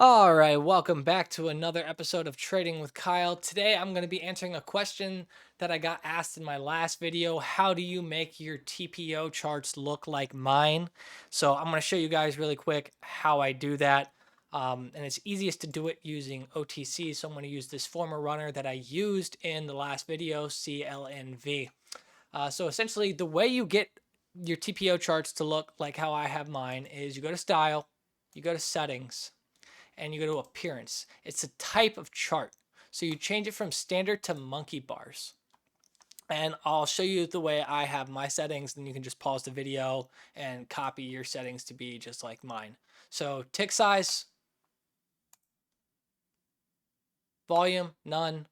All right, welcome back to another episode of Trading with Kyle. Today I'm going to be answering a question that I got asked in my last video. How do you make your TPO charts look like mine? So I'm going to show you guys really quick how I do that. And it's easiest to do it using OTC. So I'm going to use this former runner that I used in the last video, CLNV. So essentially the way you get your TPO charts to look like how I have mine is you go to Style, you go to Settings, and you go to appearance. It's a type of chart. So you change it from standard to monkey bars. And I'll show you the way I have my settings, and you can just pause the video and copy your settings to be just like mine. So tick size, volume, none.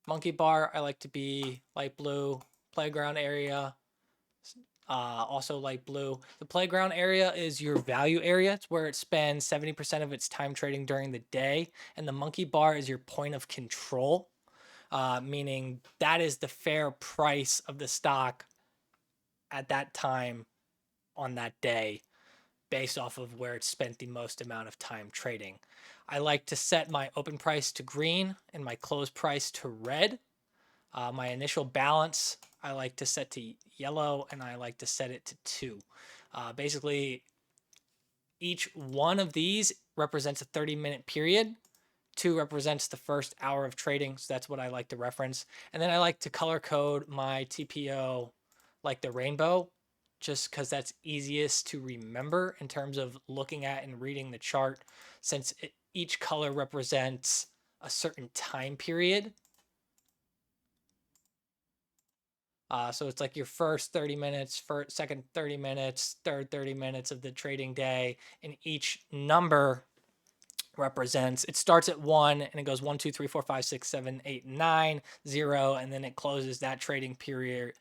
Monkey bar, I like to be light blue. Playground area, also light blue. The playground area is your value area. It's where it spends 70% of its time trading during the day. And the monkey bar is your point of control, meaning that is the fair price of the stock at that time on that day based off of where it spent the most amount of time trading. I like to set my open price to green and my close price to red. My initial balance, I like to set to yellow, and I like to set it to 2. Basically, each one of these represents a 30-minute period. 2 represents the first hour of trading, so that's what I like to reference. And then I like to color code my TPO like the rainbow, just because that's easiest to remember in terms of looking at and reading the chart, since each color represents a certain time period. So it's like your first 30 minutes, first, second 30 minutes, third 30 minutes of the trading day, and each number represents, it starts at 1 and it goes 1, 2, 3, 4, 5, 6, 7, 8, 9, 0, and then it closes that trading period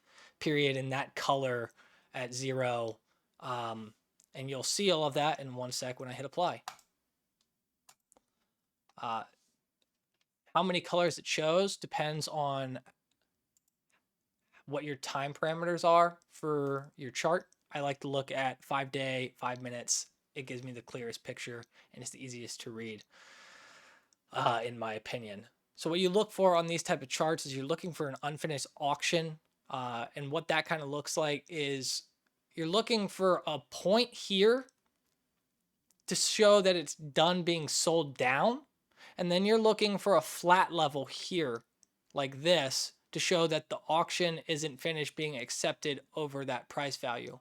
in that color at 0. And you'll see all of that in 1 sec when I hit apply. Uh, how many colors it shows depends on what your time parameters are for your chart. I like to look at 5-day, 5 minutes. It gives me the clearest picture and it's the easiest to read, in my opinion. So what you look for on these type of charts is you're looking for an unfinished auction. And what that kind of looks like is you're looking for a point here to show that it's done being sold down. And then you're looking for a flat level here like this to show that the auction isn't finished being accepted over that price value.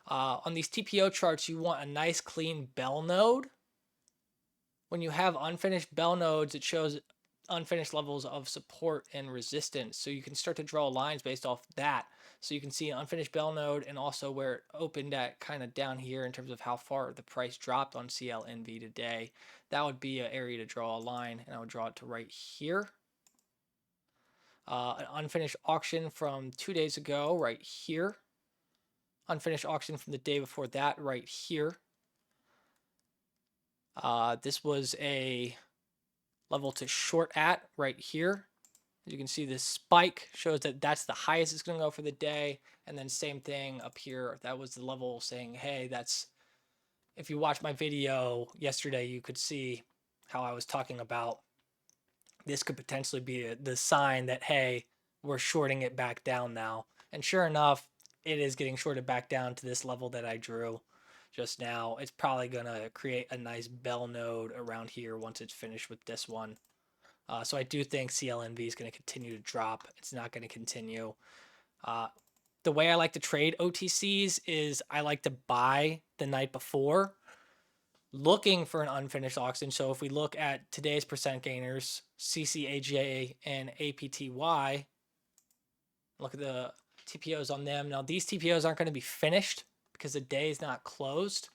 On these TPO charts, you want a nice clean bell node. When you have unfinished bell nodes, it shows unfinished levels of support and resistance. So you can start to draw lines based off that. So you can see an unfinished bell node and also where it opened at kind of down here in terms of how far the price dropped on CLNV today. That would be an area to draw a line, and I would draw it to right here. An unfinished auction from 2 days ago right here. Unfinished auction from the day before that right here. This was a level to short at right here. As you can see, this spike shows that that's the highest it's going to go for the day. And then same thing up here. That was the level saying, hey, that's, if you watched my video yesterday, you could see how I was talking about this could potentially be the sign that, hey, we're shorting it back down now. And sure enough, it is getting shorted back down to this level that I drew just now. It's probably going to create a nice bell node around here once it's finished with this one. So I do think CLNV is going to continue to drop. It's not going to continue. The way I like to trade OTCs is I like to buy the night before, looking for an unfinished auction. So if we look at today's percent gainers, CCAJ and APTY, look at the TPOs on them. Now these TPOs aren't going to be finished because the day is not closed.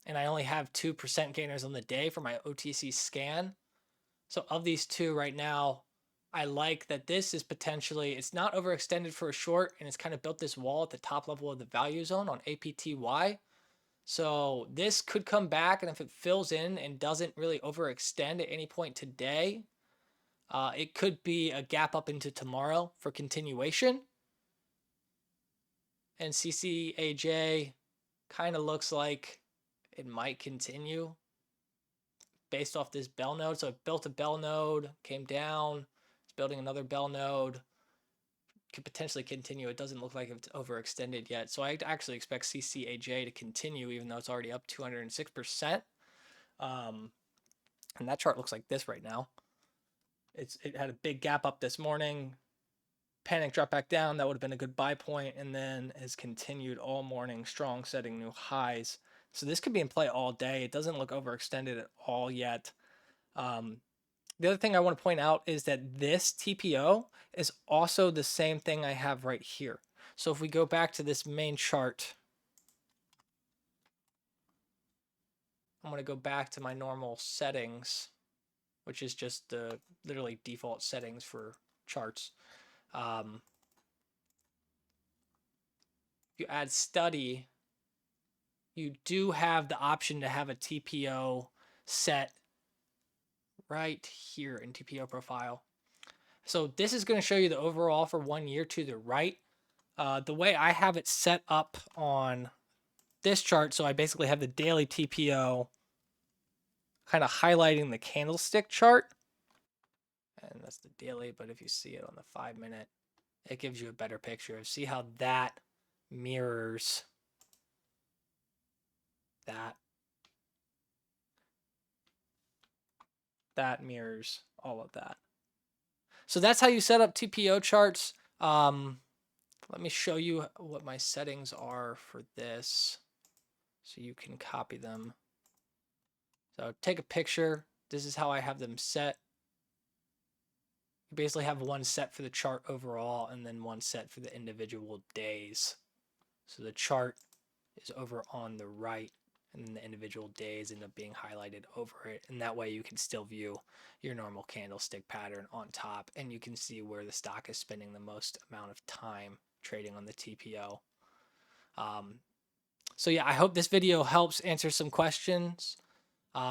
And I only have 2% gainers on the day for my OTC scan. So of these two right now, I like that this is potentially, it's not overextended for a short, and it's kind of built this wall at the top level of the value zone on APTY. So this could come back, and if it fills in and doesn't really overextend at any point today, it could be a gap up into tomorrow for continuation. And CCAJ kind of looks like it might continue. based off this bell node. So it built a bell node, came down, it's building another bell node, could potentially continue. It doesn't look like it's overextended yet. So I actually expect CCAJ to continue, even though it's already up 206%. And that chart looks like this right now. It had a big gap up this morning, panic drop back down. That would have been a good buy point, and then has continued all morning strong, setting new highs. So this could be in play all day. It doesn't look overextended at all yet. The other thing I want to point out is that this TPO is also the same thing I have right here. So if we go back to this main chart, I'm going to go back to my normal settings, which is just the literally default settings for charts. If you add study, you do have the option to have a TPO set right here in TPO profile. So this is going to show you the overall for 1 year to the right. The way I have it set up on this chart, so I basically have the daily TPO kind of highlighting the candlestick chart. And that's the daily, but if you see it on the 5-minute, it gives you a better picture. See how that mirrors that. That mirrors all of that. So that's how you set up TPO charts. Let me show you what my settings are for this so you can copy them. So take a picture. This is how I have them set. You basically have one set for the chart overall and then one set for the individual days. So the chart is over on the right and then the individual days end up being highlighted over it. And that way you can still view your normal candlestick pattern on top and you can see where the stock is spending the most amount of time trading on the TPO. So yeah, I hope this video helps answer some questions.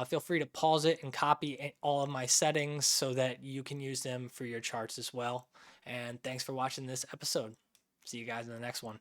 Feel free to pause it and copy all of my settings so that you can use them for your charts as well. And thanks for watching this episode. See you guys in the next one.